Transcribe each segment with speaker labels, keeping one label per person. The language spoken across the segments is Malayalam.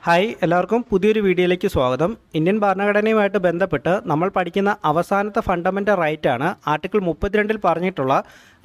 Speaker 1: ഹായ് എല്ലാവർക്കും പുതിയൊരു വീഡിയോയിലേക്ക് സ്വാഗതം. ഇന്ത്യൻ ഭരണഘടനയുമായിട്ട് ബന്ധപ്പെട്ട് നമ്മൾ പഠിക്കുന്ന അവസാനത്തെ ഫണ്ടമെൻ്റൽ റൈറ്റാണ് ആർട്ടിക്കിൾ 32 പറഞ്ഞിട്ടുള്ള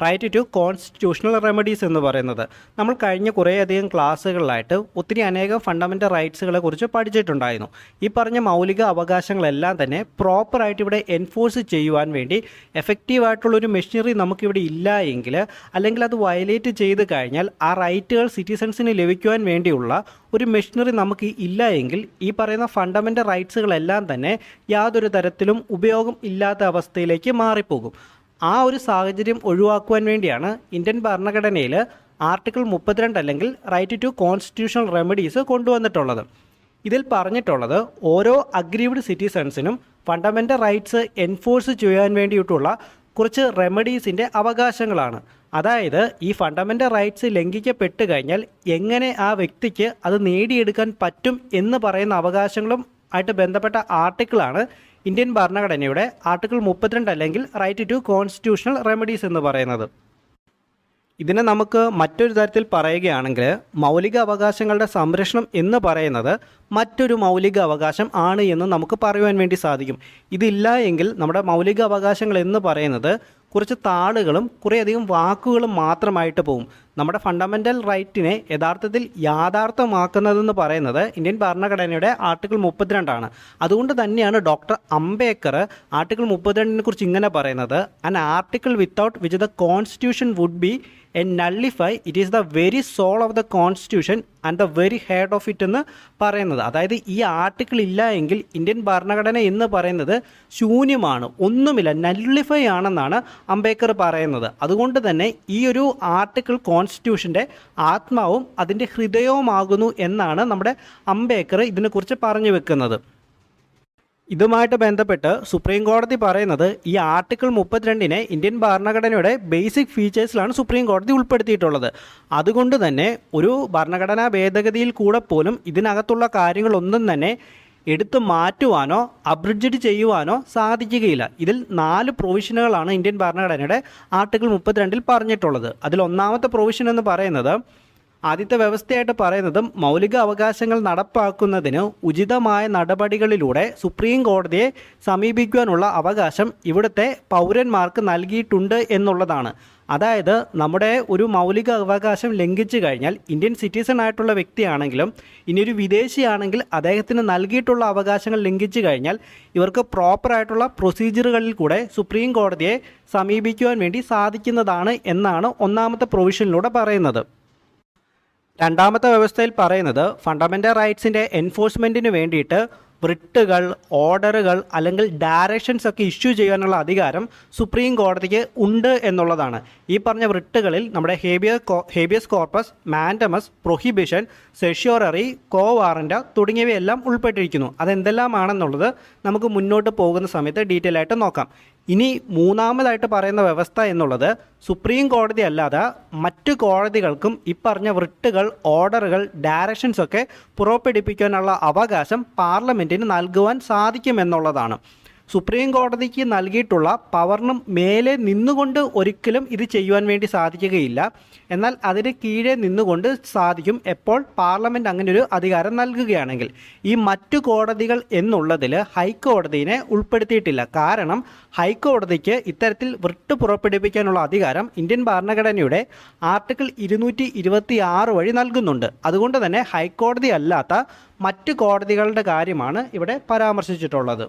Speaker 1: റൈറ്റ് ടു കോൺസ്റ്റിറ്റ്യൂഷണൽ റെമഡീസ് എന്ന് പറയുന്നത്. നമ്മൾ കഴിഞ്ഞ കുറേയധികം ക്ലാസ്സുകളിലായിട്ട് ഒത്തിരി അനേകം ഫണ്ടമെൻ്റൽ റൈറ്റ്സുകളെ കുറിച്ച് പഠിച്ചിട്ടുണ്ടായിരുന്നു. ഈ പറഞ്ഞ മൗലിക അവകാശങ്ങളെല്ലാം തന്നെ പ്രോപ്പറായിട്ട് ഇവിടെ എൻഫോഴ്സ് ചെയ്യുവാൻ വേണ്ടി എഫക്റ്റീവായിട്ടുള്ളൊരു മെഷീനറി നമുക്കിവിടെ ഇല്ല എങ്കിൽ, അല്ലെങ്കിൽ അത് വയലേറ്റ് ചെയ്ത് കഴിഞ്ഞാൽ ആ റൈറ്റുകൾ സിറ്റിസൺസിന് ലഭിക്കുവാൻ വേണ്ടിയുള്ള ഒരു മെഷീനറി നമുക്ക് ഇല്ല എങ്കിൽ ഈ പറയുന്ന ഫണ്ടമെൻ്റൽ റൈറ്റ്സുകളെല്ലാം തന്നെ യാതൊരു തരത്തിലും ഉപയോഗം ഇല്ലാത്ത അവസ്ഥയിലേക്ക് മാറിപ്പോകും. ആ ഒരു സാഹചര്യം ഒഴിവാക്കുവാൻ വേണ്ടിയാണ് ഇന്ത്യൻ ഭരണഘടനയിൽ ആർട്ടിക്കിൾ 32 അല്ലെങ്കിൽ റൈറ്റ് ടു കോൺസ്റ്റിറ്റ്യൂഷണൽ റെമഡീസ് കൊണ്ടുവന്നിട്ടുള്ളത്. ഇതിൽ പറഞ്ഞിട്ടുള്ളത് ഓരോ അഗ്രീവ്ഡ് സിറ്റിസൺസിനും ഫണ്ടമെൻ്റൽ റൈറ്റ്സ് എൻഫോഴ്സ് ചെയ്യാൻ വേണ്ടിയിട്ടുള്ള കുറച്ച് റെമഡീസിൻ്റെ അവകാശങ്ങളാണ്. അതായത് ഈ ഫണ്ടമെൻ്റൽ റൈറ്റ്സ് ലംഘിക്കപ്പെട്ട് കഴിഞ്ഞാൽ എങ്ങനെ ആ വ്യക്തിക്ക് അത് നേടിയെടുക്കാൻ പറ്റും എന്ന് പറയുന്ന അവകാശങ്ങളും ആയിട്ട് ബന്ധപ്പെട്ട ആർട്ടിക്കിളാണ് ഇന്ത്യൻ ഭരണഘടനയുടെ ആർട്ടിക്കിൾ 32 അല്ലെങ്കിൽ റൈറ്റ് ടു കോൺസ്റ്റിറ്റ്യൂഷണൽ റെമഡീസ് എന്ന് പറയുന്നത്. ഇതിനെ നമുക്ക് മറ്റൊരു തരത്തിൽ പറയുകയാണെങ്കിൽ മൗലിക അവകാശങ്ങളുടെ സംരക്ഷണം എന്ന് പറയുന്നത് മറ്റൊരു മൗലിക അവകാശം ആണ് എന്ന് നമുക്ക് പറയുവാൻ വേണ്ടി സാധിക്കും. ഇതില്ല എങ്കിൽ നമ്മുടെ മൗലിക അവകാശങ്ങൾ എന്ന് പറയുന്നത് കുറച്ച് താളുകളും കുറേയധികം വാക്കുകളും മാത്രമായിട്ട് പോകും. നമ്മുടെ ഫണ്ടമെൻ്റൽ റൈറ്റിനെ യഥാർത്ഥത്തിൽ യാഥാർത്ഥ്യമാക്കുന്നതെന്ന് പറയുന്നത് ഇന്ത്യൻ ഭരണഘടനയുടെ ആർട്ടിക്കിൾ 32 ആണ്. അതുകൊണ്ട് തന്നെയാണ് ഡോക്ടർ അംബേദ്കർ ആർട്ടിക്കിൾ 32 കുറിച്ച് ഇങ്ങനെ പറയുന്നത്, an article without which the constitution would be a nullify it is the very soul of the constitution and the very head of it എന്ന് പറയുന്നത്. അതായത് ഈ ആർട്ടിക്കിൾ ഇല്ല എങ്കിൽ ഇന്ത്യൻ ഭരണഘടന എന്ന് പറയുന്നത് ശൂന്യമാണ്, ഒന്നുമില്ല, നള്ളിഫൈ ആണെന്നാണ് അംബേദ്കർ പറയുന്നത്. അതുകൊണ്ട് തന്നെ ഈ ഒരു ആർട്ടിക്കിൾ കോൺസ്റ്റിറ്റ്യൂഷൻ്റെ ആത്മാവും അതിൻ്റെ ഹൃദയവുമാകുന്നു എന്നാണ് നമ്മുടെ അംബേദ്കർ ഇതിനെക്കുറിച്ച് പറഞ്ഞു വെക്കുന്നത്. ഇതുമായിട്ട് ബന്ധപ്പെട്ട് സുപ്രീം കോടതി പറയുന്നത് ഈ ആർട്ടിക്കിൾ 32 ഇന്ത്യൻ ഭരണഘടനയുടെ ബേസിക് ഫീച്ചേഴ്സിലാണ് സുപ്രീം കോടതി ഉൾപ്പെടുത്തിയിട്ടുള്ളത്. അതുകൊണ്ട് തന്നെ ഒരു ഭരണഘടനാ ഭേദഗതിയിൽ കൂടെ പോലും ഇതിനകത്തുള്ള കാര്യങ്ങളൊന്നും തന്നെ എടുത്തു മാറ്റുവാനോ അബ്രിഡ്ജഡ് ചെയ്യുവാനോ സാധിക്കുകയില്ല. ഇതിൽ 4 പ്രൊവിഷനുകളാണ് ഇന്ത്യൻ ഭരണഘടനയുടെ ആർട്ടിക്കിൾ 32 പറഞ്ഞിട്ടുള്ളത്. അതിൽ ഒന്നാമത്തെ പ്രൊവിഷൻ എന്ന് പറയുന്നത്, ആദ്യത്തെ വ്യവസ്ഥയായിട്ട് പറയുന്നത്, മൗലിക അവകാശങ്ങൾ നടപ്പാക്കുന്നതിന് ഉചിതമായ നടപടികളിലൂടെ സുപ്രീം കോടതിയെ സമീപിക്കുവാനുള്ള അവകാശം ഇവിടുത്തെ പൗരന്മാർക്ക് നൽകിയിട്ടുണ്ട് എന്നുള്ളതാണ്. അതായത് നമ്മുടെ ഒരു മൗലിക അവകാശം ലംഘിച്ചു കഴിഞ്ഞാൽ ഇന്ത്യൻ സിറ്റിസൺ ആയിട്ടുള്ള വ്യക്തിയാണെങ്കിലും ഇനിയൊരു വിദേശിയാണെങ്കിൽ അദ്ദേഹത്തിന് നൽകിയിട്ടുള്ള അവകാശങ്ങൾ ലംഘിച്ചു കഴിഞ്ഞാൽ ഇവർക്ക് പ്രോപ്പറായിട്ടുള്ള പ്രൊസീജിയറുകളിൽ കൂടെ സുപ്രീം കോടതിയെ സമീപിക്കുവാൻ വേണ്ടി സാധിക്കുന്നതാണ് എന്നാണ് ഒന്നാമത്തെ പ്രൊവിഷനിലൂടെ പറയുന്നത്. രണ്ടാമത്തെ വ്യവസ്ഥയിൽ പറയുന്നത്, ഫണ്ടമെൻ്റൽ റൈറ്റ്സിൻ്റെ എൻഫോഴ്സ്മെൻറ്റിന് വേണ്ടിയിട്ട് റിട്ടുകൾ, ഓർഡറുകൾ അല്ലെങ്കിൽ ഡയറക്ഷൻസ് ഒക്കെ ഇഷ്യൂ ചെയ്യാനുള്ള അധികാരം സുപ്രീം കോടതിക്ക് ഉണ്ട് എന്നുള്ളതാണ്. ഈ പറഞ്ഞ റിട്ടുകളിൽ നമ്മുടെ habeas corpus, mandamus, prohibition, certiorari, കോ വാറൻ്റ് തുടങ്ങിയവയെല്ലാം ഉൾപ്പെട്ടിരിക്കുന്നു. അതെന്തെല്ലാമാണെന്നുള്ളത് നമുക്ക് മുന്നോട്ട് പോകുന്ന സമയത്ത് ഡീറ്റെയിൽ ആയിട്ട് നോക്കാം. ഇനി മൂന്നാമതായിട്ട് പറയുന്ന വ്യവസ്ഥ എന്നുള്ളത്, സുപ്രീം കോടതി അല്ലാതെ മറ്റു കോടതികൾക്കും ഈ പറഞ്ഞ റിട്ടുകൾ, ഓർഡറുകൾ, ഡയറക്ഷൻസ് ഒക്കെ പുറപ്പെടുവിപ്പിക്കാനുള്ള അവകാശം പാർലമെൻറ്റിന് നൽകുവാൻ സാധിക്കുമെന്നുള്ളതാണ്. സുപ്രീം കോടതിക്ക് നൽകിയിട്ടുള്ള പവറിന് മേലെ നിന്നുകൊണ്ട് ഒരിക്കലും ഇത് ചെയ്യുവാൻ വേണ്ടി സാധിക്കുകയില്ല. എന്നാൽ അതിന് കീഴെ നിന്നുകൊണ്ട് സാധിക്കും, എപ്പോൾ പാർലമെൻറ്റ് അങ്ങനെ ഒരു അധികാരം നൽകുകയാണെങ്കിൽ. ഈ മറ്റു കോടതികൾ എന്നുള്ളതിൽ ഹൈക്കോടതിയെ ഉൾപ്പെടുത്തിയിട്ടില്ല. കാരണം ഹൈക്കോടതിക്ക് ഇത്തരത്തിൽ റിട്ട് പുറപ്പെടുവിക്കാനുള്ള അധികാരം ഇന്ത്യൻ ഭരണഘടനയുടെ ആർട്ടിക്കിൾ 226 വഴി നൽകുന്നുണ്ട്. അതുകൊണ്ട് തന്നെ ഹൈക്കോടതി അല്ലാത്ത മറ്റു കോടതികളുടെ കാര്യമാണ് ഇവിടെ പരാമർശിച്ചിട്ടുള്ളത്.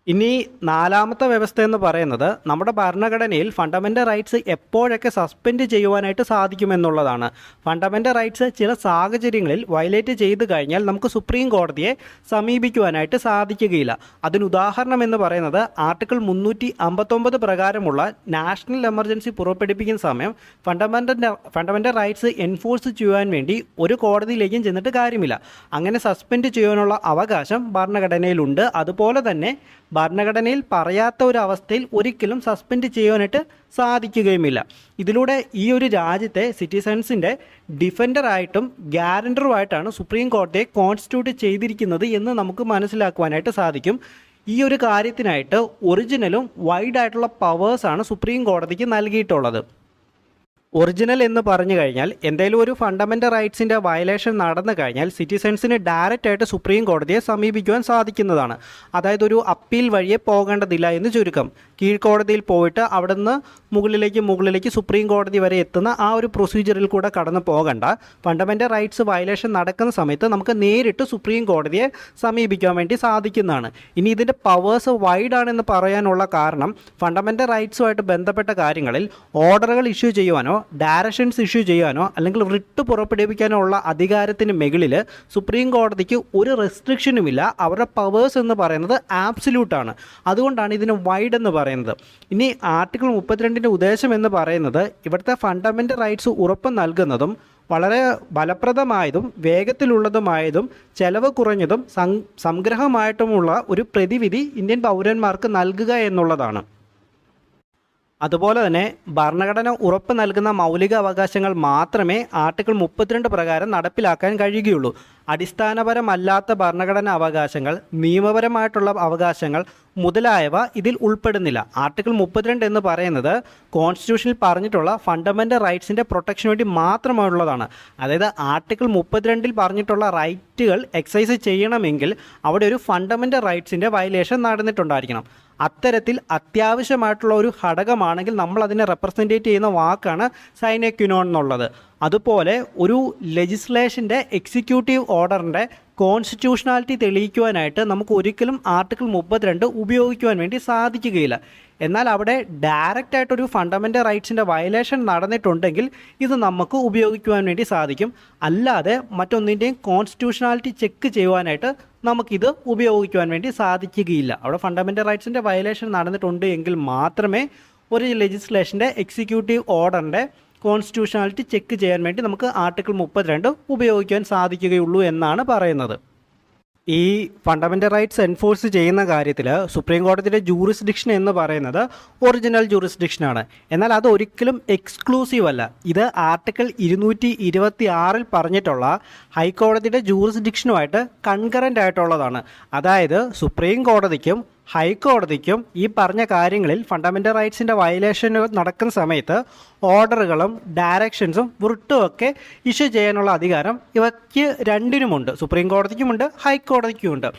Speaker 1: ഇനി നാലാമത്തെ വ്യവസ്ഥ എന്ന് പറയുന്നത്, നമ്മുടെ ഭരണഘടനയിൽ ഫണ്ടമെൻ്റൽ റൈറ്റ്സ് എപ്പോഴൊക്കെ സസ്പെൻഡ് ചെയ്യുവാനായിട്ട് സാധിക്കുമെന്നുള്ളതാണ്. ഫണ്ടമെൻ്റൽ റൈറ്റ്സ് ചില സാഹചര്യങ്ങളിൽ വയലേറ്റ് ചെയ്തു കഴിഞ്ഞാൽ നമുക്ക് സുപ്രീം കോടതിയെ സമീപിക്കുവാനായിട്ട് സാധിക്കുകയില്ല. അതിനുദാഹരണം എന്ന് പറയുന്നത്, ആർട്ടിക്കിൾ 359 പ്രകാരമുള്ള നാഷണൽ എമർജൻസി പുറപ്പെടുവിക്കുന്ന സമയം ഫണ്ടമെൻ്റൽ റൈറ്റ്സ് എൻഫോഴ്സ് ചെയ്യുവാൻ വേണ്ടി ഒരു കോടതിയിലേക്കും ചെന്നിട്ട് കാര്യമില്ല. അങ്ങനെ സസ്പെൻഡ് ചെയ്യാനുള്ള അവകാശം ഭരണഘടനയിലുണ്ട്. അതുപോലെ തന്നെ ഭരണഘടനയിൽ പറയാത്ത ഒരു അവസ്ഥയിൽ ഒരിക്കലും സസ്പെൻഡ് ചെയ്യാനായിട്ട് സാധിക്കുകയുമില്ല. ഇതിലൂടെ ഈ ഒരു രാജ്യത്തെ സിറ്റിസൺസിൻ്റെ ഡിഫൻഡറായിട്ടും ഗ്യാരണ്ടറുമായിട്ടാണ് സുപ്രീം കോടതിയെ കോൺസ്റ്റിറ്റ്യൂട്ട് ചെയ്തിരിക്കുന്നത് എന്ന് നമുക്ക് മനസ്സിലാക്കുവാനായിട്ട് സാധിക്കും. ഈ ഒരു കാര്യത്തിനായിട്ട് ഒറിജിനലും വൈഡ് ആയിട്ടുള്ള പവേഴ്സാണ് സുപ്രീം കോടതിക്ക് നൽകിയിട്ടുള്ളത്. ഒറിജിനൽ എന്ന് പറഞ്ഞു കഴിഞ്ഞാൽ എന്തെങ്കിലും ഒരു ഫണ്ടമെൻ്റൽ റൈറ്റ്സിൻ്റെ വയലേഷൻ നടന്നു കഴിഞ്ഞാൽ സിറ്റിസൺസിന് ഡയറക്റ്റ് ആയിട്ട് സുപ്രീം കോടതിയെ സമീപിക്കുവാൻ സാധിക്കുന്നതാണ്. അതായത് ഒരു അപ്പീൽ വഴിയെ പോകേണ്ടതില്ല എന്ന് ചുരുക്കം. കീഴ്ക്കോടതിയിൽ പോയിട്ട് അവിടുന്ന് മുകളിലേക്ക് സുപ്രീം കോടതി വരെ എത്തുന്ന ആ ഒരു പ്രൊസീജിയറിൽ കൂടെ കടന്നു പോകണ്ട. ഫണ്ടമെൻ്റൽ റൈറ്റ്സ് വയലേഷൻ നടക്കുന്ന സമയത്ത് നമുക്ക് നേരിട്ട് സുപ്രീം കോടതിയെ സമീപിക്കാൻ വേണ്ടി സാധിക്കുന്നതാണ്. ഇനി ഇതിൻ്റെ പവേഴ്സ് വൈഡാണെന്ന് പറയാനുള്ള കാരണം ഫണ്ടമെൻ്റൽ റൈറ്റ്സുമായിട്ട് ബന്ധപ്പെട്ട കാര്യങ്ങളിൽ ഓർഡറുകൾ ഇഷ്യൂ ചെയ്യുവാനോ ഡയറക്ഷൻസ് ഇഷ്യൂ ചെയ്യാനോ അല്ലെങ്കിൽ റിട്ട് പുറപ്പെടുവിക്കാനോ ഉള്ള അധികാരത്തിന് മുകളിൽ സുപ്രീം കോടതിക്ക് ഒരു റെസ്ട്രിക്ഷനുമില്ല. അവരുടെ പവേഴ്സ് എന്ന് പറയുന്നത് ആബ്സല്യൂട്ടാണ്. അതുകൊണ്ടാണ് ഇതിന് വൈഡ് എന്ന് പറയുന്നത്. ഇനി ആർട്ടിക്കിൾ 32ൻ്റെ ഉദ്ദേശം എന്ന് പറയുന്നത് ഇവിടുത്തെ ഫണ്ടമെൻ്റൽ റൈറ്റ്സ് ഉറപ്പ് നൽകുന്നതും വളരെ ഫലപ്രദമായതും വേഗത്തിലുള്ളതുമായതും ചെലവ് കുറഞ്ഞതും സംഗ്രഹമായിട്ടുമുള്ള ഒരു പ്രതിവിധി ഇന്ത്യൻ പൗരന്മാർക്ക് നൽകുക എന്നുള്ളതാണ്. അതുപോലെ തന്നെ ഭരണഘടന ഉറപ്പ് നൽകുന്ന മൗലിക അവകാശങ്ങൾ മാത്രമേ ആർട്ടിക്കിൾ 32 പ്രകാരം നടപ്പിലാക്കാൻ കഴിയുകയുള്ളൂ. അടിസ്ഥാനപരമല്ലാത്ത ഭരണഘടനാ അവകാശങ്ങൾ, നിയമപരമായിട്ടുള്ള അവകാശങ്ങൾ മുതലായവ ഇതിൽ ഉൾപ്പെടുന്നില്ല. ആർട്ടിക്കിൾ 32 എന്ന് പറയുന്നത് കോൺസ്റ്റിറ്റ്യൂഷനിൽ പറഞ്ഞിട്ടുള്ള ഫണ്ടമെൻ്റൽ റൈറ്റ്സിൻ്റെ പ്രൊട്ടക്ഷന് വേണ്ടി മാത്രമുള്ളതാണ്. അതായത് ആർട്ടിക്കിൾ 32 പറഞ്ഞിട്ടുള്ള റൈറ്റുകൾ എക്സൈസ് ചെയ്യണമെങ്കിൽ അവിടെ ഒരു ഫണ്ടമെൻ്റൽ റൈറ്റ്സിൻ്റെ വയലേഷൻ നടന്നിട്ടുണ്ടായിരിക്കണം. അത്തരത്തിൽ അത്യാവശ്യമായിട്ടുള്ള ഒരു ഘടകമാണെങ്കിൽ നമ്മൾ അതിനെ റെപ്രസെൻറ്റേറ്റ് ചെയ്യുന്ന വാക്കാണ് സൈനെ ക്വിനോൺ എന്നുള്ളത്. അതുപോലെ ഒരു ലെജിസ്ലേഷൻ്റെ എക്സിക്യൂട്ടീവ് ഓർഡറിൻ്റെ കോൺസ്റ്റിറ്റ്യൂഷണാലിറ്റി തെളിയിക്കുവാനായിട്ട് നമുക്ക് ഒരിക്കലും ആർട്ടിക്കിൾ 32 ഉപയോഗിക്കുവാൻ വേണ്ടി സാധിക്കുകയില്ല. എന്നാൽ അവിടെ ഡയറക്റ്റായിട്ടൊരു ഫണ്ടമെൻ്റൽ റൈറ്റ്സിൻ്റെ വയലേഷൻ നടന്നിട്ടുണ്ടെങ്കിൽ ഇത് നമുക്ക് ഉപയോഗിക്കുവാൻ വേണ്ടി സാധിക്കും. അല്ലാതെ മറ്റൊന്നിൻ്റെയും കോൺസ്റ്റിറ്റ്യൂഷണാലിറ്റി ചെക്ക് ചെയ്യുവാനായിട്ട് നമുക്കിത് ഉപയോഗിക്കുവാൻ വേണ്ടി സാധിക്കുകയില്ല. അവിടെ ഫണ്ടമെൻ്റൽ റൈറ്റ്സിൻ്റെ വയലേഷൻ നടന്നിട്ടുണ്ട് എങ്കിൽ മാത്രമേ ഒരു ലെജിസ്ലേഷൻ്റെ എക്സിക്യൂട്ടീവ് ഓർഡറിൻ്റെ കോൺസ്റ്റിറ്റ്യൂഷണാലിറ്റി ചെക്ക് ചെയ്യാൻ വേണ്ടി നമുക്ക് ആർട്ടിക്കിൾ 32 ഉപയോഗിക്കാൻ സാധിക്കുകയുള്ളൂ എന്നാണ് പറയുന്നത്. ഈ ഫണ്ടമെൻ്റൽ റൈറ്റ്സ് എൻഫോഴ്സ് ചെയ്യുന്ന കാര്യത്തിൽ സുപ്രീം കോടതിയുടെ ജൂറിസ്ഡിക്ഷൻ എന്ന് പറയുന്നത് ഒറിജിനൽ ജൂറിസ്ഡിക്ഷനാണ്. എന്നാൽ അത് ഒരിക്കലും എക്സ്ക്ലൂസീവ് അല്ല. ഇത് ആർട്ടിക്കിൾ 226 പറഞ്ഞിട്ടുള്ള ഹൈക്കോടതിയുടെ ജൂറിസ്ഡിക്ഷനുമായിട്ട് കൺകറൻ്റ് ആയിട്ടുള്ളതാണ്. അതായത് സുപ്രീം കോടതിക്കും ഹൈക്കോടതിക്കും ഈ പറഞ്ഞ കാര്യങ്ങളിൽ ഫണ്ടമെൻ്റൽ റൈറ്റ്സിൻ്റെ വയലേഷൻ നടക്കുന്ന സമയത്ത് ഓർഡറുകളും ഡയറക്ഷൻസും വൃട്ടുമൊക്കെ ഇഷ്യൂ ചെയ്യാനുള്ള അധികാരം ഇവയ്ക്ക് രണ്ടിനുമുണ്ട്. സുപ്രീം കോടതിക്കുമുണ്ട്, ഹൈക്കോടതിക്കുമുണ്ട്.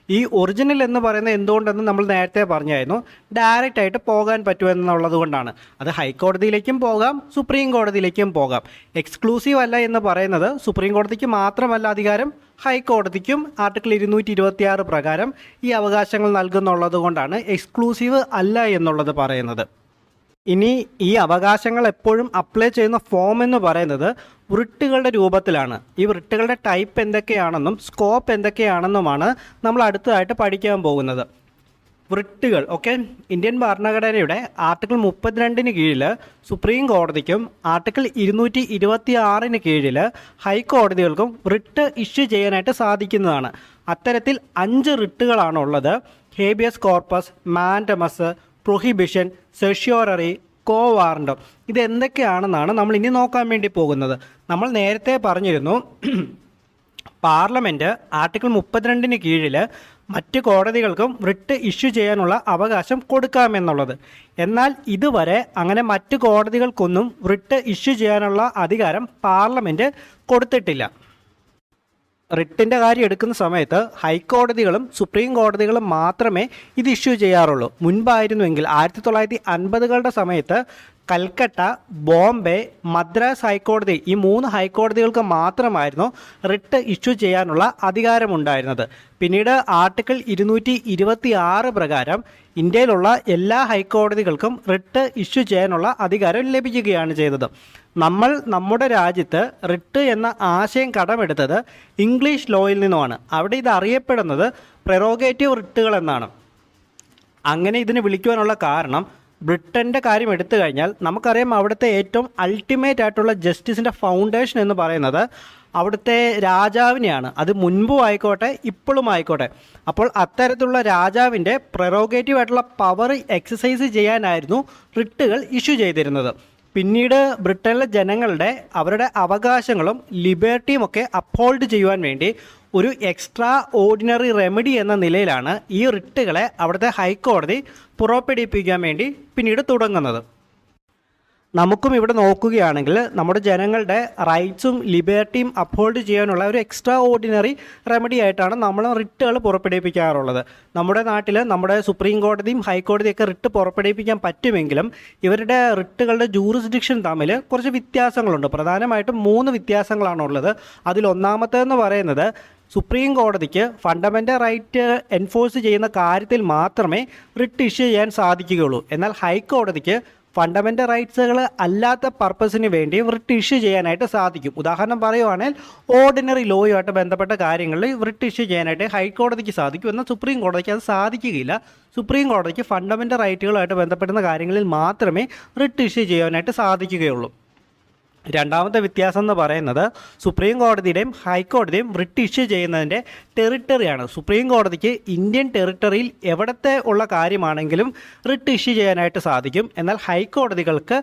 Speaker 1: ഈ ഒറിജിനൽ എന്ന് പറയുന്നത് എന്തുകൊണ്ടെന്ന് നമ്മൾ നേരത്തെ പറഞ്ഞായിരുന്നു. ഡയറക്റ്റ് ആയിട്ട് പോകാൻ പറ്റുമെന്നുള്ളത് കൊണ്ടാണ്. അത് ഹൈക്കോടതിയിലേക്കും പോകാം, സുപ്രീം കോടതിയിലേക്കും പോകാം. എക്സ്ക്ലൂസീവ് അല്ല എന്ന് പറയുന്നത് സുപ്രീം കോടതിക്ക് മാത്രമല്ല അധികാരം, ഹൈക്കോടതിക്കും ആർട്ടിക്കിൾ 226 പ്രകാരം ഈ അവകാശങ്ങൾ നൽകുന്നുള്ളത് കൊണ്ടാണ് എക്സ്ക്ലൂസീവ് അല്ല എന്നുള്ളത് പറയുന്നത്. ഇനി ഈ അവകാശങ്ങൾ എപ്പോഴും അപ്ലൈ ചെയ്യുന്ന ഫോം എന്ന് പറയുന്നത് വൃട്ടുകളുടെ രൂപത്തിലാണ്. ഈ വൃട്ടുകളുടെ ടൈപ്പ് എന്തൊക്കെയാണെന്നും സ്കോപ്പ് എന്തൊക്കെയാണെന്നുമാണ് നമ്മൾ അടുത്തതായിട്ട് പഠിക്കാൻ പോകുന്നത്. വൃട്ടുകൾ ഇന്ത്യൻ ഭരണഘടനയുടെ ആർട്ടിക്കിൾ 32 കീഴിൽ സുപ്രീം കോടതിക്കും ആർട്ടിക്കിൾ 226 കീഴിൽ ഹൈക്കോടതികൾക്കും റിട്ട് ഇഷ്യൂ ചെയ്യാനായിട്ട് സാധിക്കുന്നതാണ്. അത്തരത്തിൽ 5 റിട്ടുകളാണുള്ളത്. Habeas corpus, mandamus, prohibition, certiorari, quo warranto. ഇതെന്തൊക്കെയാണെന്നാണ് നമ്മൾ ഇനി നോക്കാൻ വേണ്ടി പോകുന്നത്. നമ്മൾ നേരത്തെ പറഞ്ഞിരുന്നു പാർലമെൻറ്റ് ആർട്ടിക്കിൾ 32 കീഴിൽ മറ്റ് കോടതികൾക്കും റിട്ട് ഇഷ്യൂ ചെയ്യാനുള്ള അവകാശം കൊടുക്കാമെന്നുള്ളത്. എന്നാൽ ഇതുവരെ അങ്ങനെ മറ്റ് കോടതികൾക്കൊന്നും റിട്ട് ഇഷ്യൂ ചെയ്യാനുള്ള അധികാരം പാർലമെൻറ്റ് കൊടുത്തിട്ടില്ല. റിട്ടിൻ്റെ കാര്യം എടുക്കുന്ന സമയത്ത് ഹൈക്കോടതികളും സുപ്രീം കോടതികളും മാത്രമേ ഇത് ഇഷ്യൂ ചെയ്യാറുള്ളൂ. മുൻപായിരുന്നുവെങ്കിൽ 1950കളുടെ സമയത്ത് കൽക്കട്ട, ബോംബെ, മദ്രാസ് ഹൈക്കോടതി, ഈ 3 ഹൈക്കോടതികൾക്ക് മാത്രമായിരുന്നു റിട്ട് ഇഷ്യൂ ചെയ്യാനുള്ള അധികാരമുണ്ടായിരുന്നത്. പിന്നീട് ആർട്ടിക്കിൾ 226 പ്രകാരം ഇന്ത്യയിലുള്ള എല്ലാ ഹൈക്കോടതികൾക്കും റിട്ട് ഇഷ്യൂ ചെയ്യാനുള്ള അധികാരം ലഭിക്കുകയാണ് ചെയ്തത്. നമ്മൾ നമ്മുടെ രാജ്യത്ത് റിട്ട് എന്ന ആശയം കടമെടുത്തത് ഇംഗ്ലീഷ് ലോയിൽ നിന്നുമാണ്. അവിടെ ഇത് അറിയപ്പെടുന്നത് പ്രെറോഗേറ്റീവ് റിട്ടുകൾ എന്നാണ്. അങ്ങനെ ഇതിന് വിളിക്കുവാനുള്ള കാരണം ബ്രിട്ടൻ്റെ കാര്യം എടുത്തു കഴിഞ്ഞാൽ നമുക്കറിയാം അവിടുത്തെ ഏറ്റവും അൾട്ടിമേറ്റ് ആയിട്ടുള്ള ജസ്റ്റിസിൻ്റെ ഫൗണ്ടേഷൻ എന്ന് പറയുന്നത് അവിടുത്തെ രാജാവിനെയാണ്. അത് മുൻപും ആയിക്കോട്ടെ ഇപ്പോഴും ആയിക്കോട്ടെ. അപ്പോൾ അത്തരത്തിലുള്ള രാജാവിൻ്റെ പ്രെറോഗേറ്റീവ് ആയിട്ടുള്ള പവർ എക്സസൈസ് ചെയ്യാനായിരുന്നു റിട്ടുകൾ ഇഷ്യൂ ചെയ്തിരുന്നത്. പിന്നീട് ബ്രിട്ടനിലെ ജനങ്ങളുടെ അവരുടെ അവകാശങ്ങളും ലിബർട്ടിയും ഒക്കെ അപ്ഹോൾഡ് ചെയ്യുവാൻ വേണ്ടി ഒരു എക്സ്ട്രാ ഓർഡിനറി റെമഡി എന്ന നിലയിലാണ് ഈ റിട്ടുകളെ അവിടുത്തെ ഹൈക്കോടതി പുറപ്പെടുവിപ്പിക്കാൻ വേണ്ടി പിന്നീട് തുടങ്ങുന്നത്. നമുക്കും ഇവിടെ നോക്കുകയാണെങ്കിൽ നമ്മുടെ ജനങ്ങളുടെ റൈറ്റ്സും ലിബർട്ടിയും അപ്ഹോൾഡ് ചെയ്യാനുള്ള ഒരു എക്സ്ട്രാ ഓർഡിനറി റെമഡി ആയിട്ടാണ് നമ്മൾ റിട്ടുകൾ പുറപ്പെടുവിപ്പിക്കാറുള്ളത്. നമ്മുടെ നാട്ടിൽ നമ്മുടെ സുപ്രീം കോടതിയും ഹൈക്കോടതിയൊക്കെ റിട്ട് പുറപ്പെടുവിപ്പിക്കാൻ പറ്റുമെങ്കിലും ഇവരുടെ റിട്ടുകളുടെ ജൂറിസ്ഡിക്ഷൻ തമ്മിൽ കുറച്ച് വ്യത്യാസങ്ങളുണ്ട്. പ്രധാനമായിട്ടും 3 വ്യത്യാസങ്ങളാണുള്ളത്. അതിലൊന്നാമത്തേതെന്ന് പറയുന്നത് സുപ്രീം കോടതിക്ക് ഫണ്ടമെൻ്റൽ റൈറ്റ് എൻഫോഴ്സ് ചെയ്യുന്ന കാര്യത്തിൽ മാത്രമേ റിട്ട് ഇഷ്യൂ ചെയ്യാൻ സാധിക്കുകയുള്ളൂ. എന്നാൽ ഹൈക്കോടതിക്ക് ഫണ്ടമെൻ്റൽ റൈറ്റ്സുകൾ അല്ലാത്ത പർപ്പസിന് വേണ്ടി റിട്ട് ഇഷ്യൂ ചെയ്യാനായിട്ട് സാധിക്കും. ഉദാഹരണം പറയുവാണെങ്കിൽ ഓർഡിനറി ലോയുമായിട്ട് ബന്ധപ്പെട്ട കാര്യങ്ങളിൽ റിട്ട് ഇഷ്യൂ ചെയ്യാനായിട്ട് ഹൈക്കോടതിക്ക് സാധിക്കും. എന്നാൽ സുപ്രീം കോടതിക്ക് അത് സാധിക്കുകയില്ല. സുപ്രീം കോടതിക്ക് ഫണ്ടമെൻ്റൽ റൈറ്റുകളായിട്ട് ബന്ധപ്പെടുന്ന കാര്യങ്ങളിൽ മാത്രമേ റിട്ട് ഇഷ്യൂ ചെയ്യാനായിട്ട് സാധിക്കുകയുള്ളൂ. രണ്ടാമത്തെ വ്യത്യാസം എന്ന് പറയുന്നത് സുപ്രീം കോടതിയുടെയും ഹൈക്കോടതിയും റിട്ട് ഇഷ്യൂ ചെയ്യുന്നതിൻ്റെ ടെറിട്ടറിയാണ്. സുപ്രീം കോടതിക്ക് ഇന്ത്യൻ ടെറിട്ടറിയിൽ എവിടത്തെ ഉള്ള കാര്യമാണെങ്കിലും റിട്ട് ഇഷ്യൂ ചെയ്യാനായിട്ട് സാധിക്കും. എന്നാൽ ഹൈക്കോടതികൾക്ക്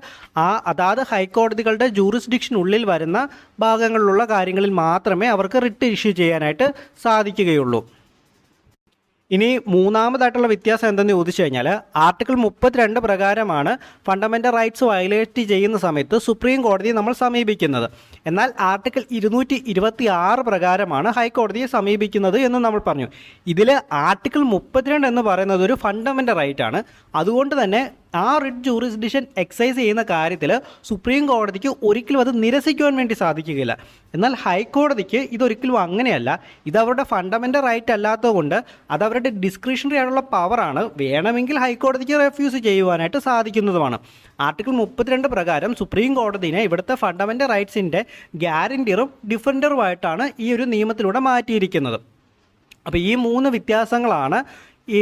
Speaker 1: അതാത് ഹൈക്കോടതികളുടെ ജൂറിസ്ഡിക്ഷനുള്ളിൽ വരുന്ന ഭാഗങ്ങളിലുള്ള കാര്യങ്ങളിൽ മാത്രമേ അവർക്ക് റിട്ട് ഇഷ്യൂ ചെയ്യാനായിട്ട് സാധിക്കുകയുള്ളൂ. ഇനി മൂന്നാമതായിട്ടുള്ള വ്യത്യാസം എന്തെന്ന് ചോദിച്ചു കഴിഞ്ഞാൽ ആർട്ടിക്കിൾ 32 പ്രകാരമാണ് ഫണ്ടമെൻ്റൽ റൈറ്റ്സ് വയലേറ്റ് ചെയ്യുന്ന സമയത്ത് സുപ്രീം കോടതിയെ നമ്മൾ സമീപിക്കുന്നത്. എന്നാൽ ആർട്ടിക്കിൾ 226 പ്രകാരമാണ് ഹൈക്കോടതിയെ സമീപിക്കുന്നത് എന്ന് നമ്മൾ പറഞ്ഞു. ഇതിൽ ആർട്ടിക്കിൾ 32 എന്ന് പറയുന്നത് ഒരു ഫണ്ടമെൻ്റൽ റൈറ്റാണ്. അതുകൊണ്ട് തന്നെ ആ റിട്ട് ജൂറിസ്ഡിക്ഷൻ എക്സൈസ് ചെയ്യുന്ന കാര്യത്തിൽ സുപ്രീം കോടതിക്ക് ഒരിക്കലും അത് നിരസിക്കുവാൻ വേണ്ടി സാധിക്കുകയില്ല. എന്നാൽ ഹൈക്കോടതിക്ക് ഇതൊരിക്കലും അങ്ങനെയല്ല. ഇത് അവരുടെ ഫണ്ടമെൻ്റൽ റൈറ്റ് അല്ലാത്തതുകൊണ്ട് അത് അവരുടെ ഡിസ്ക്രിഷണറി ആയിട്ടുള്ള പവറാണ്. വേണമെങ്കിൽ ഹൈക്കോടതിക്ക് റെഫ്യൂസ് ചെയ്യുവാനായിട്ട് സാധിക്കുന്നതുമാണ്. ആർട്ടിക്കിൾ 32 പ്രകാരം സുപ്രീം കോടതിനെ ഇവിടുത്തെ ഫണ്ടമെൻ്റൽ റൈറ്റ്സിൻ്റെ ഗ്യാരണ്ടിയറും ഡിഫൻഡറുമായിട്ടാണ് ഈ ഒരു നിയമത്തിലൂടെ മാറ്റിയിരിക്കുന്നത്. അപ്പോൾ ഈ 3 വ്യത്യാസങ്ങളാണ് ഈ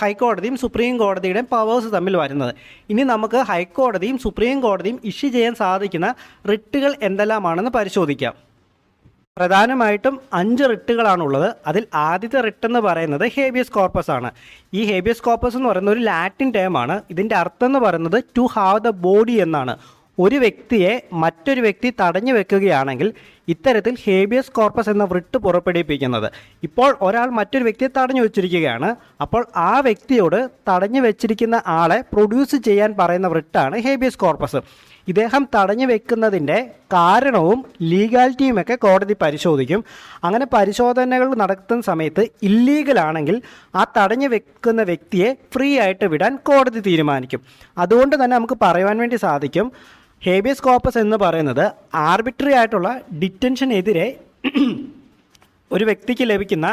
Speaker 1: ഹൈക്കോടതിയും സുപ്രീം കോടതിയുടെയും പവേഴ്സ് തമ്മിൽ വരുന്നത്. ഇനി നമുക്ക് ഹൈക്കോടതിയും സുപ്രീം കോടതിയും ഇഷ്യൂ ചെയ്യാൻ സാധിക്കുന്ന റിട്ടുകൾ എന്തെല്ലാമാണെന്ന് പരിശോധിക്കാം. പ്രധാനമായിട്ടും 5 റിട്ടുകളാണുള്ളത്. അതിൽ ആദ്യത്തെ റിട്ട് എന്ന് പറയുന്നത് ഹേബിയസ് കോർപ്പസ് ആണ്. ഈ ഹേബിയസ് കോർപ്പസ് എന്ന് പറയുന്ന ഒരു ലാറ്റിൻ ടേമാണ്. ഇതിൻ്റെ അർത്ഥം എന്ന് പറയുന്നത് ടു ഹാവ് ദ ബോഡി എന്നാണ്. ഒരു വ്യക്തിയെ മറ്റൊരു വ്യക്തി തടഞ്ഞു വെക്കുകയാണെങ്കിൽ ഇത്തരത്തിൽ ഹേബിയസ് കോർപ്പസ് എന്ന റിട്ട് പുറപ്പെടുവിപ്പിക്കുന്നത്. ഇപ്പോൾ ഒരാൾ മറ്റൊരു വ്യക്തിയെ തടഞ്ഞു വെച്ചിരിക്കുകയാണ്. അപ്പോൾ ആ വ്യക്തിയോട് തടഞ്ഞു വെച്ചിരിക്കുന്ന ആളെ പ്രൊഡ്യൂസ് ചെയ്യാൻ പറയുന്ന റിട്ടാണ് ഹേബിയസ് കോർപ്പസ്. ഇദ്ദേഹം തടഞ്ഞു വെക്കുന്നതിൻ്റെ കാരണവും ലീഗാലിറ്റിയുമൊക്കെ കോടതി പരിശോധിക്കും. അങ്ങനെ പരിശോധനകൾ നടത്തുന്ന സമയത്ത് ഇല്ലീഗലാണെങ്കിൽ ആ തടഞ്ഞു വെക്കുന്ന വ്യക്തിയെ ഫ്രീ ആയിട്ട് വിടാൻ കോടതി തീരുമാനിക്കും. അതുകൊണ്ട് തന്നെ നമുക്ക് പറയുവാൻ വേണ്ടി സാധിക്കും ഹേബിയസ് കോർപ്പസ് എന്ന് പറയുന്നത് ആർബിട്രറി ആയിട്ടുള്ള ഡിറ്റൻഷനെതിരെ ഒരു വ്യക്തിക്ക് ലഭിക്കുന്ന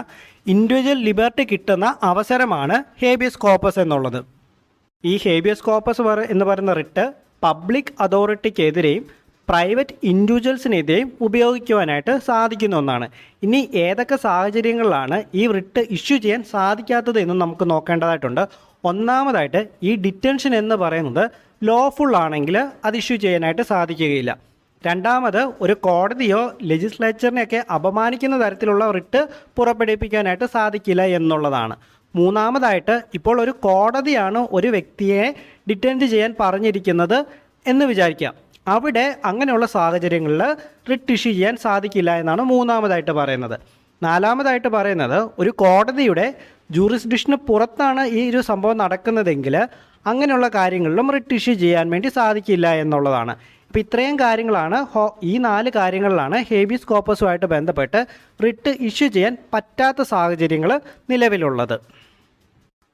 Speaker 1: ഇൻഡിവിജ്വൽ ലിബർട്ടി കിട്ടുന്ന അവസരമാണ് ഹേബിയസ് കോർപ്പസ് എന്നുള്ളത്. ഈ ഹേബിയസ് കോർപ്പസ് എന്ന് പറയുന്ന റിട്ട് പബ്ലിക് അതോറിറ്റിക്കെതിരെയും പ്രൈവറ്റ് ഇൻഡിവിജ്വൽസിനെതിരെയും ഉപയോഗിക്കുവാനായിട്ട് സാധിക്കുന്ന ഒന്നാണ്. ഇനി ഏതൊക്കെ സാഹചര്യങ്ങളിലാണ് ഈ റിട്ട് ഇഷ്യൂ ചെയ്യാൻ സാധിക്കാത്തത് എന്നും നമുക്ക് നോക്കേണ്ടതായിട്ടുണ്ട്. ഒന്നാമതായിട്ട് ഈ ഡിറ്റൻഷൻ എന്ന് പറയുന്നത് ലോഫുൾ ആണെങ്കിൽ അത് ഇഷ്യൂ ചെയ്യാനായിട്ട് സാധിക്കുകയില്ല. രണ്ടാമത് ഒരു കോടതിയോ ലെജിസ്ലേച്ചറിനെയൊക്കെ അപമാനിക്കുന്ന തരത്തിലുള്ള റിട്ട് പുറപ്പെടുവിപ്പിക്കാനായിട്ട് സാധിക്കില്ല എന്നുള്ളതാണ്. മൂന്നാമതായിട്ട് ഇപ്പോൾ ഒരു കോടതിയാണ് ഒരു വ്യക്തിയെ ഡിറ്റൻറ്റ് ചെയ്യാൻ പറഞ്ഞിരിക്കുന്നത് എന്ന് വിചാരിക്കാം. അവിടെ അങ്ങനെയുള്ള സാഹചര്യങ്ങളിൽ റിട്ട് ഇഷ്യൂ ചെയ്യാൻ സാധിക്കില്ല എന്നാണ് മൂന്നാമതായിട്ട് പറയുന്നത്. നാലാമതായിട്ട് പറയുന്നത് ഒരു കോടതിയുടെ ജൂറിസ്ഡിക്ഷന് പുറത്താണ് ഈ ഒരു സംഭവം നടക്കുന്നതെങ്കിൽ അങ്ങനെയുള്ള കാര്യങ്ങളിലും റിട്ട് ഇഷ്യൂ ചെയ്യാൻ വേണ്ടി സാധിക്കില്ല എന്നുള്ളതാണ്. അപ്പോൾ ഇത്രയും കാര്യങ്ങളാണ് ഈ 4 കാര്യങ്ങളിലാണ് ഹേബിയസ് കോർപ്പസുമായിട്ട് ബന്ധപ്പെട്ട് റിട്ട് ഇഷ്യൂ ചെയ്യാൻ പറ്റാത്ത സാഹചര്യങ്ങൾ നിലവിലുള്ളത്.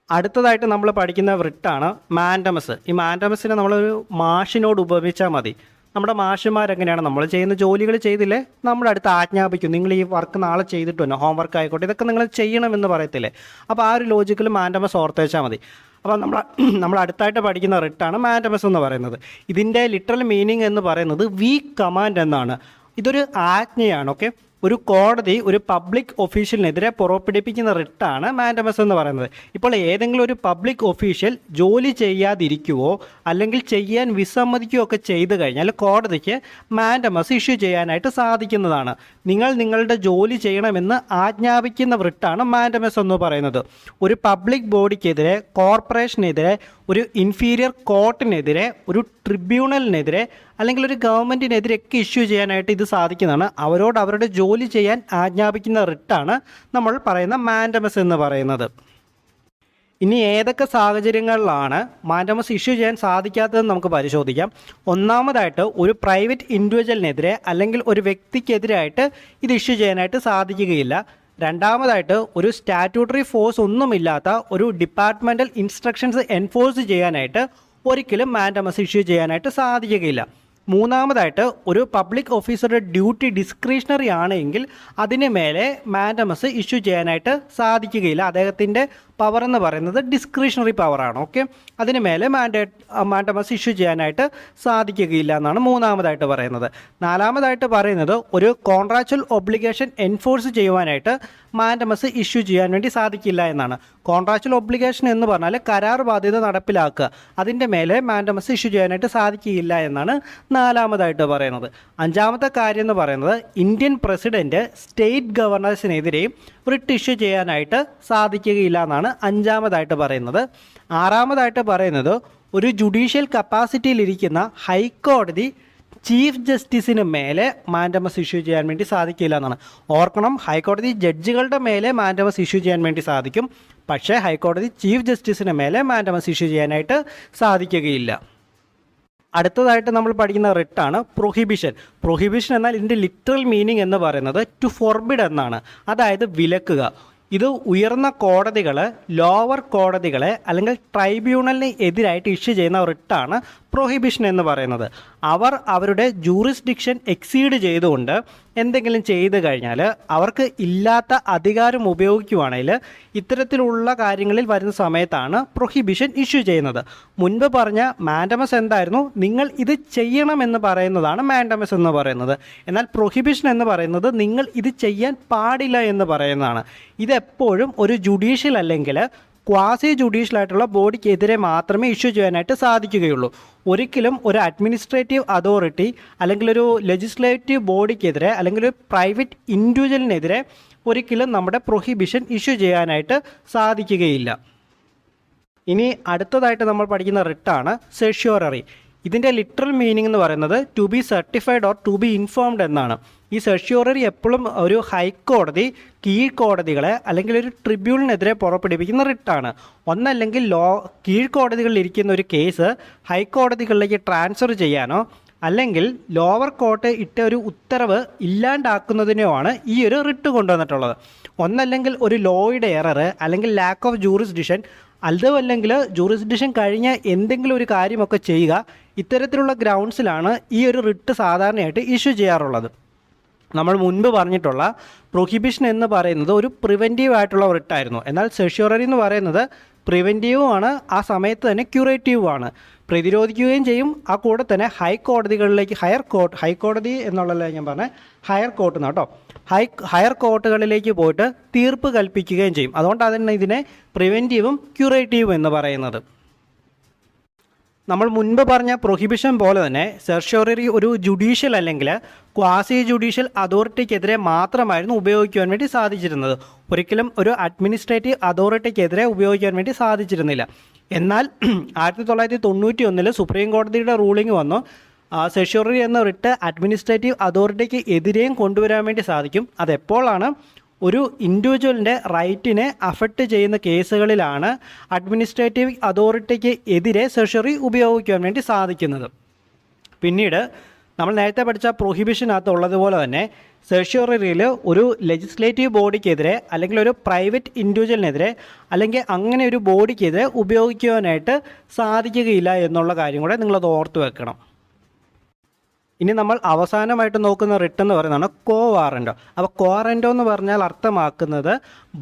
Speaker 1: അടുത്തതായിട്ട് നമ്മൾ പഠിക്കുന്ന റിട്ടാണ് മാൻഡമസ്. ഈ മാൻഡമസിനെ നമ്മളൊരു മാഷിനോട് ഉപമിച്ചാൽ മതി. നമ്മുടെ മാഷന്മാരെങ്ങനെയാണ് നമ്മൾ ചെയ്യുന്ന ജോലികൾ ചെയ്തില്ലേ നമ്മുടെ അടുത്ത് ആജ്ഞാപിക്കും, നിങ്ങൾ ഈ വർക്ക് നാളെ ചെയ്തിട്ട് വന്നോ, ഹോം വർക്ക് ആയിക്കോട്ടെ, ഇതൊക്കെ നിങ്ങൾ ചെയ്യണമെന്ന് പറയത്തില്ലേ. അപ്പോൾ ആ ഒരു ലോജിക്കിൽ മാൻഡമസ് ഓർത്തേച്ചാൽ മതി. അപ്പോൾ നമ്മൾ അടുത്തായിട്ട് പഠിക്കുന്ന റിട്ടാണ് മാൻഡമസ് എന്ന് പറയുന്നത്. ഇതിൻ്റെ ലിറ്ററൽ മീനിങ് എന്ന് പറയുന്നത് വീക്ക് കമാൻഡ് എന്നാണ്. ഇതൊരു ആജ്ഞയാണ്. ഓക്കെ, ഒരു കോടതി ഒരു പബ്ലിക് ഒഫീഷ്യലിനെതിരെ പുറപ്പെടുവിപ്പിക്കുന്ന റിട്ടാണ് മാൻഡമസ് എന്ന് പറയുന്നത്. ഇപ്പോൾ ഏതെങ്കിലും ഒരു പബ്ലിക് ഒഫീഷ്യൽ ജോലി ചെയ്യാതിരിക്കുകയോ അല്ലെങ്കിൽ ചെയ്യാൻ വിസമ്മതിക്കുകയോ ഒക്കെ ചെയ്തു കഴിഞ്ഞാൽ കോടതിക്ക് മാൻഡമസ് ഇഷ്യൂ ചെയ്യാനായിട്ട് സാധിക്കുന്നതാണ്. നിങ്ങൾ നിങ്ങളുടെ ജോലി ചെയ്യണമെന്ന് ആജ്ഞാപിക്കുന്ന റിട്ടാണ് മാൻഡമസ് എന്ന് പറയുന്നത്. ഒരു പബ്ലിക് ബോഡിക്കെതിരെ, കോർപ്പറേഷനെതിരെ, ഒരു ഇൻഫീരിയർ കോർട്ടിനെതിരെ, ഒരു ട്രിബ്യൂണലിനെതിരെ അല്ലെങ്കിൽ ഒരു ഗവൺമെൻറ്റിനെതിരെയൊക്കെ ഇഷ്യൂ ചെയ്യാനായിട്ട് ഇത് സാധിക്കുന്നതാണ്. അവരോട് അവരുടെ ജോലി ചെയ്യാൻ ആജ്ഞാപിക്കുന്ന റിട്ടാണ് നമ്മൾ പറയുന്ന മാൻഡമസ് എന്ന് പറയുന്നത്. ഇനി ഏതൊക്കെ സാഹചര്യങ്ങളിലാണ് മാൻഡമസ് ഇഷ്യൂ ചെയ്യാൻ സാധിക്കാത്തതെന്ന് നമുക്ക് പരിശോധിക്കാം. ഒന്നാമതായിട്ട് ഒരു പ്രൈവറ്റ് ഇൻഡിവിജ്വലിനെതിരെ അല്ലെങ്കിൽ ഒരു വ്യക്തിക്കെതിരായിട്ട് ഇത് ഇഷ്യൂ ചെയ്യാനായിട്ട് സാധിക്കുകയില്ല. രണ്ടാമതായിട്ട് ഒരു സ്റ്റാറ്റ്യൂട്ടറി ഫോഴ്സ് ഒന്നുമില്ലാത്ത ഒരു ഡിപ്പാർട്ട്മെൻറ്റൽ ഇൻസ്ട്രക്ഷൻസ് എൻഫോഴ്സ് ചെയ്യാനായിട്ട് ഒരിക്കലും മാൻഡമസ് ഇഷ്യൂ ചെയ്യാനായിട്ട് സാധിക്കുകയില്ല. മൂന്നാമതായിട്ട് ഒരു പബ്ലിക് ഓഫീസറുടെ ഡ്യൂട്ടി ഡിസ്ക്രിഷണറി ആണെങ്കിൽ അതിന് മേലെ മാൻഡമസ് ഇഷ്യൂ ചെയ്യാനായിട്ട് സാധിക്കുകയില്ല. അദ്ദേഹത്തിൻ്റെ പവർ എന്ന് പറയുന്നത് ഡിസ്ക്രിഷണറി പവറാണ്. ഓക്കെ, അതിന് മേലെ മാൻഡമസ് ഇഷ്യൂ ചെയ്യാനായിട്ട് സാധിക്കുകയില്ല എന്നാണ് മൂന്നാമതായിട്ട് പറയുന്നത്. നാലാമതായിട്ട് പറയുന്നത് ഒരു കോൺട്രാക്ച്വൽ ഒബ്ലിഗേഷൻ എൻഫോഴ്സ് ചെയ്യുവാനായിട്ട് മാൻഡമസ് ഇഷ്യൂ ചെയ്യാൻ വേണ്ടി സാധിക്കില്ല എന്നാണ്. കോൺട്രാക്ച്വൽ ഒബ്ലിഗേഷൻ എന്ന് പറഞ്ഞാൽ കരാർ ബാധ്യത നടപ്പിലാക്കുക, അതിൻ്റെ മേലെ മാൻഡമസ് ഇഷ്യൂ ചെയ്യാനായിട്ട് സാധിക്കില്ല എന്നാണ് നാലാമതായിട്ട് പറയുന്നത്. അഞ്ചാമത്തെ കാര്യം എന്ന് പറയുന്നത് ഇന്ത്യൻ പ്രസിഡന്റ് സ്റ്റേറ്റ് ഗവർണേഴ്സിനെതിരെയും റിട്ട് ഇഷ്യൂ ചെയ്യാനായിട്ട് സാധിക്കുകയില്ല എന്നാണ് അഞ്ചാമതായിട്ട് പറയുന്നത്. ആറാമതായിട്ട് പറയുന്നത് ഒരു ജുഡീഷ്യൽ കപ്പാസിറ്റിയിലിരിക്കുന്ന ഹൈക്കോടതി ചീഫ് ജസ്റ്റിസിന് മേലെ മാൻഡമസ് ഇഷ്യൂ ചെയ്യാൻ വേണ്ടി സാധിക്കില്ല എന്നാണ്. ഓർക്കണം, ഹൈക്കോടതി ജഡ്ജികളുടെ മേലെ മാൻഡമസ് ഇഷ്യൂ ചെയ്യാൻ വേണ്ടി സാധിക്കും, പക്ഷേ ഹൈക്കോടതി ചീഫ് ജസ്റ്റിസിന് മേലെ മാൻഡമസ് ഇഷ്യൂ ചെയ്യാനായിട്ട് സാധിക്കുകയില്ല. അടുത്തതായിട്ട് നമ്മൾ പഠിക്കുന്ന റിട്ടാണ് പ്രൊഹിബിഷൻ. പ്രൊഹിബിഷൻ എന്നാൽ ഇതിൻ്റെ ലിറ്ററൽ മീനിങ് എന്ന് പറയുന്നത് ടു ഫോർബിഡ് എന്നാണ്, അതായത് വിലക്കുക. ഇത് ഉയർന്ന കോടതികൾ ലോവർ കോടതികളെ അല്ലെങ്കിൽ ട്രൈബ്യൂണലിന് എതിരായിട്ട് ഇഷ്യൂ ചെയ്യുന്ന റിട്ടാണ് പ്രൊഹിബിഷൻ എന്ന് പറയുന്നത്. അവർ അവരുടെ ജൂറിസ്ഡിക്ഷൻ എക്സീഡ് ചെയ്തുകൊണ്ട് എന്തെങ്കിലും ചെയ്തു കഴിഞ്ഞാൽ അവർക്ക് ഇല്ലാത്ത അധികാരം ഉപയോഗിക്കുവാണെങ്കിൽ ഇത്തരത്തിലുള്ള കാര്യങ്ങളിൽ വരുന്ന സമയത്താണ് പ്രൊഹിബിഷൻ ഇഷ്യൂ ചെയ്യുന്നത്. മുൻപ് പറഞ്ഞ മാൻഡമസ് എന്തായിരുന്നു? നിങ്ങൾ ഇത് ചെയ്യണമെന്ന് പറയുന്നതാണ് മാൻഡമസ് എന്ന് പറയുന്നത്. എന്നാൽ പ്രൊഹിബിഷൻ എന്ന് പറയുന്നത് നിങ്ങൾ ഇത് ചെയ്യാൻ പാടില്ല എന്ന് പറയുന്നതാണ്. ഇതെപ്പോഴും ഒരു ജുഡീഷ്യൽ അല്ലെങ്കിൽ ക്വാസി ജുഡീഷ്യൽ ആയിട്ടുള്ള ബോഡിക്കെതിരെ മാത്രമേ ഇഷ്യൂ ചെയ്യാനായിട്ട് സാധിക്കുകയുള്ളൂ. ഒരിക്കലും ഒരു അഡ്മിനിസ്ട്രേറ്റീവ് അതോറിറ്റി അല്ലെങ്കിൽ ഒരു ലെജിസ്ലേറ്റീവ് ബോഡിക്കെതിരെ അല്ലെങ്കിൽ ഒരു പ്രൈവറ്റ് ഇൻഡിവിജ്വലിനെതിരെ ഒരിക്കലും നമ്മുടെ പ്രൊഹിബിഷൻ ഇഷ്യൂ ചെയ്യാനായിട്ട് സാധിക്കുകയില്ല. ഇനി അടുത്തതായിട്ട് നമ്മൾ പഠിക്കുന്ന റിട്ടാണ് സെഷ്യോററി. ഇതിൻ്റെ ലിറ്ററൽ മീനിങ് എന്ന് പറയുന്നത് to be certified or to be informed എന്നാണ്. ഈ സെഷ്യോററി എപ്പോഴും ഒരു ഹൈക്കോടതി കീഴ്ക്കോടതികളെ അല്ലെങ്കിൽ ഒരു ട്രിബ്യൂണലിനെതിരെ പുറപ്പെടുവിക്കുന്ന റിട്ടാണ്. ഒന്നല്ലെങ്കിൽ കീഴ്ക്കോടതികളിൽ ഇരിക്കുന്ന ഒരു കേസ് ഹൈക്കോടതികളിലേക്ക് ട്രാൻസ്ഫർ ചെയ്യാനോ അല്ലെങ്കിൽ ലോവർ കോർട്ട് ഇട്ട ഒരു ഉത്തരവ് ഇല്ലാണ്ടാക്കുന്നതിനോ ആണ് ഈ ഒരു റിട്ട് കൊണ്ടുവന്നിട്ടുള്ളത്. ഒന്നല്ലെങ്കിൽ ഒരു ലോയുടെ എറർ അല്ലെങ്കിൽ ലാക്ക് ഓഫ് ജൂറിസ്ഡിക്ഷൻ, അതുമല്ലെങ്കിൽ ജൂറിസ്ഡിക്ഷൻ കഴിഞ്ഞ എന്തെങ്കിലും ഒരു കാര്യമൊക്കെ ചെയ്യുക. ഇത്തരത്തിലുള്ള ഗ്രൗണ്ട്സിലാണ് ഈ ഒരു റിട്ട് സാധാരണയായിട്ട് ഇഷ്യൂ ചെയ്യാറുള്ളത്. നമ്മൾ മുൻപ് പറഞ്ഞിട്ടുള്ള പ്രൊഹിബിഷൻ എന്ന് പറയുന്നത് ഒരു പ്രിവെൻറ്റീവ് ആയിട്ടുള്ള റിട്ടായിരുന്നു. എന്നാൽ സെഷ്യോററി എന്ന് പറയുന്നത് പ്രിവെൻറ്റീവും ആണ്, ആ സമയത്ത് തന്നെ ക്യൂറേറ്റീവും ആണ്. പ്രതിരോധിക്കുകയും ചെയ്യും, ആ കൂടെ തന്നെ ഹൈക്കോടതികളിലേക്ക് ഹൈക്കോടതി എന്നുള്ളതല്ല ഞാൻ പറഞ്ഞത്, ഹയർ കോർട്ട് എന്ന് കേട്ടോ, ഹയർ കോർട്ടുകളിലേക്ക് പോയിട്ട് തീർപ്പ് കൽപ്പിക്കുകയും ചെയ്യും. അതുകൊണ്ടാണ് ഇതിനെ പ്രിവെൻറ്റീവും ക്യൂറേറ്റീവും എന്ന് പറയുന്നത്. നമ്മൾ മുൻപ് പറഞ്ഞ പ്രൊഹിബിഷൻ പോലെ തന്നെ സെർഷ്യോററി ഒരു ജുഡീഷ്യൽ അല്ലെങ്കിൽ ക്വാസി ജുഡീഷ്യൽ അതോറിറ്റിക്കെതിരെ മാത്രമായിരുന്നു ഉപയോഗിക്കുവാൻ വേണ്ടി സാധിച്ചിരുന്നത്. ഒരിക്കലും ഒരു അഡ്മിനിസ്ട്രേറ്റീവ് അതോറിറ്റിക്കെതിരെ ഉപയോഗിക്കാൻ വേണ്ടി സാധിച്ചിരുന്നില്ല. എന്നാൽ 1991 സുപ്രീം കോടതിയുടെ റൂളിംഗ് വന്നു, സെഷ്യോററി എന്ന റിട്ട് അഡ്മിനിസ്ട്രേറ്റീവ് അതോറിറ്റിക്ക് എതിരെയും കൊണ്ടുവരാൻ വേണ്ടി സാധിക്കും. അതെപ്പോഴാണ്? ഒരു ഇൻഡിവിജ്വലിൻ്റെ റൈറ്റിനെ അഫക്റ്റ് ചെയ്യുന്ന കേസുകളിലാണ് അഡ്മിനിസ്ട്രേറ്റീവ് അതോറിറ്റിക്ക് എതിരെ സെഷ്യോററി ഉപയോഗിക്കാൻ വേണ്ടി സാധിക്കുന്നത്. പിന്നീട് നമ്മൾ നേരത്തെ പഠിച്ച പ്രൊഹിബിഷനകത്ത് ഉള്ളതുപോലെ തന്നെ സെഷ്യോററിയിൽ ഒരു ലെജിസ്ലേറ്റീവ് ബോഡിക്കെതിരെ അല്ലെങ്കിൽ ഒരു പ്രൈവറ്റ് ഇൻഡിവിജ്വലിനെതിരെ അല്ലെങ്കിൽ അങ്ങനെ ഒരു ബോഡിക്കെതിരെ ഉപയോഗിക്കുവാനായിട്ട് സാധിക്കുകയില്ല എന്നുള്ള കാര്യം കൂടെ നിങ്ങളത് ഓർത്ത് വെക്കണം. ഇനി നമ്മൾ അവസാനമായിട്ട് നോക്കുന്ന റിട്ട് എന്ന് പറയുന്നതാണ് കോ വാറൻറ്റോ. അപ്പോൾ വാറൻറ്റോ എന്ന് പറഞ്ഞാൽ അർത്ഥമാക്കുന്നത്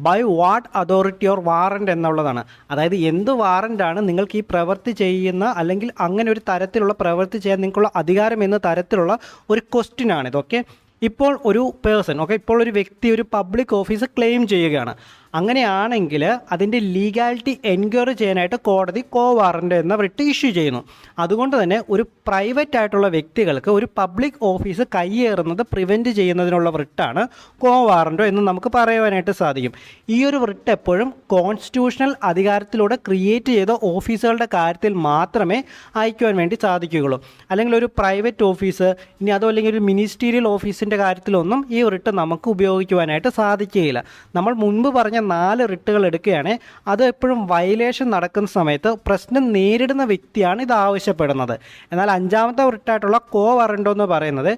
Speaker 1: by what authority or warrant എന്നുള്ളതാണ്. അതായത് എന്ത് വാറൻ്റാണ് നിങ്ങൾക്ക് ഈ പ്രവൃത്തി ചെയ്യുന്ന അല്ലെങ്കിൽ അങ്ങനെ ഒരു തരത്തിലുള്ള പ്രവൃത്തി ചെയ്യാൻ നിങ്ങൾക്കുള്ള അധികാരം എന്ന തരത്തിലുള്ള ഒരു ക്വസ്റ്റ്യനാണ് ഇതൊക്കെ. ഇപ്പോൾ ഒരു പേഴ്സൺ ഇപ്പോൾ ഒരു വ്യക്തി ഒരു പബ്ലിക് ഓഫീസ് ക്ലെയിം ചെയ്യുകയാണ്. അങ്ങനെയാണെങ്കിൽ അതിൻ്റെ ലീഗാലിറ്റി എൻക്വയറി ചെയ്യാനായിട്ട് കോടതി കോ വാറൻറ്റ് എന്ന റിട്ട് ഇഷ്യൂ ചെയ്യുന്നു. അതുകൊണ്ട് തന്നെ ഒരു പ്രൈവറ്റ് ആയിട്ടുള്ള വ്യക്തികൾക്ക് ഒരു പബ്ലിക് ഓഫീസ് കയ്യേറുന്നത് പ്രിവെൻറ്റ് ചെയ്യുന്നതിനുള്ള റിട്ടാണ് കോ വാറൻറ്റോ എന്ന് നമുക്ക് പറയുവാനായിട്ട് സാധിക്കും. ഈ ഒരു റിട്ട് എപ്പോഴും കോൺസ്റ്റിറ്റ്യൂഷണൽ അധികാരത്തിലൂടെ ക്രിയേറ്റ് ചെയ്ത ഓഫീസുകളുടെ കാര്യത്തിൽ മാത്രമേ അയക്കുവാൻ വേണ്ടി സാധിക്കുകയുള്ളൂ. അല്ലെങ്കിൽ ഒരു പ്രൈവറ്റ് ഓഫീസ്, ഇനി അതോ അല്ലെങ്കിൽ ഒരു മിനിസ്റ്റീരിയൽ ഓഫീസിൻ്റെ കാര്യത്തിലൊന്നും ഈ റിട്ട് നമുക്ക് ഉപയോഗിക്കുവാനായിട്ട് സാധിക്കുകയില്ല. നമ്മൾ മുൻപ് പറഞ്ഞ 4 റിട്ടുകൾ എടുക്കുകയാണെങ്കിൽ അത് എപ്പോഴും വയലേഷൻ നടക്കുന്ന സമയത്ത് പ്രശ്നം നേരിടുന്ന വ്യക്തിയാണ് ഇത് ആവശ്യപ്പെടുന്നത്. എന്നാൽ 5ാമത്തെ റിട്ടായിട്ടുള്ള കോ വറണ്ടോ എന്ന് പറയുന്നത്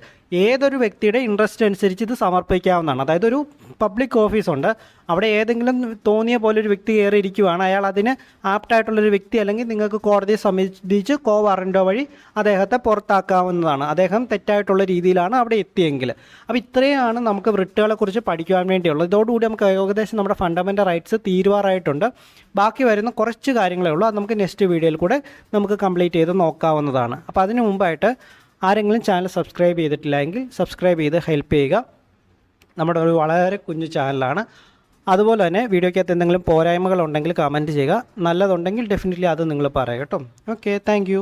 Speaker 1: ഏതൊരു വ്യക്തിയുടെ ഇൻട്രസ്റ്റ് അനുസരിച്ച് ഇത് സമർപ്പിക്കാവുന്നതാണ്. അതായത് ഒരു പബ്ലിക് ഓഫീസുണ്ട്, അവിടെ ഏതെങ്കിലും തോന്നിയ പോലെ ഒരു വ്യക്തി കയറിയിരിക്കുകയാണ്, അയാൾ അതിന് ആപ്റ്റായിട്ടുള്ളൊരു വ്യക്തി അല്ലെങ്കിൽ നിങ്ങൾക്ക് കോടതിയെ സമീപിച്ച് കോ വാറൻറ്റോ വഴി അദ്ദേഹത്തെ പുറത്താക്കാവുന്നതാണ്, അദ്ദേഹം തെറ്റായിട്ടുള്ള രീതിയിലാണ് അവിടെ എത്തിയെങ്കിൽ. അപ്പോൾ ഇത്രയാണ് നമുക്ക് റിട്ടുകളെക്കുറിച്ച് പഠിക്കുവാൻ വേണ്ടിയുള്ളത്. ഇതോടുകൂടി നമുക്ക് ഏകദേശം നമ്മുടെ ഫണ്ടമെൻ്റൽ റൈറ്റ്സ് തീരുവാറായിട്ടുണ്ട്. ബാക്കി വരുന്ന കുറച്ച് കാര്യങ്ങളേ ഉള്ളൂ, അത് നമുക്ക് നെക്സ്റ്റ് വീഡിയോയിൽ കൂടെ നമുക്ക് കംപ്ലീറ്റ് ചെയ്ത് നോക്കാവുന്നതാണ്. അപ്പോൾ അതിന് മുമ്പായിട്ട് ആരെങ്കിലും ചാനൽ സബ്സ്ക്രൈബ് ചെയ്തിട്ടില്ലെങ്കിൽ സബ്സ്ക്രൈബ് ചെയ്ത് ഹെൽപ്പ് ചെയ്യുക. നമ്മുടെ ഒരു വളരെ കുഞ്ഞു ചാനലാണ്. അതുപോലെ തന്നെ വീഡിയോയ്ക്കകത്ത് എന്തെങ്കിലും പോരായ്മകളുണ്ടെങ്കിൽ കമൻറ്റ് ചെയ്യുക, നല്ലതുണ്ടെങ്കിൽ ഡെഫിനറ്റ്ലി അത് നിങ്ങൾ പറയുക കേട്ടോ. Okay, thank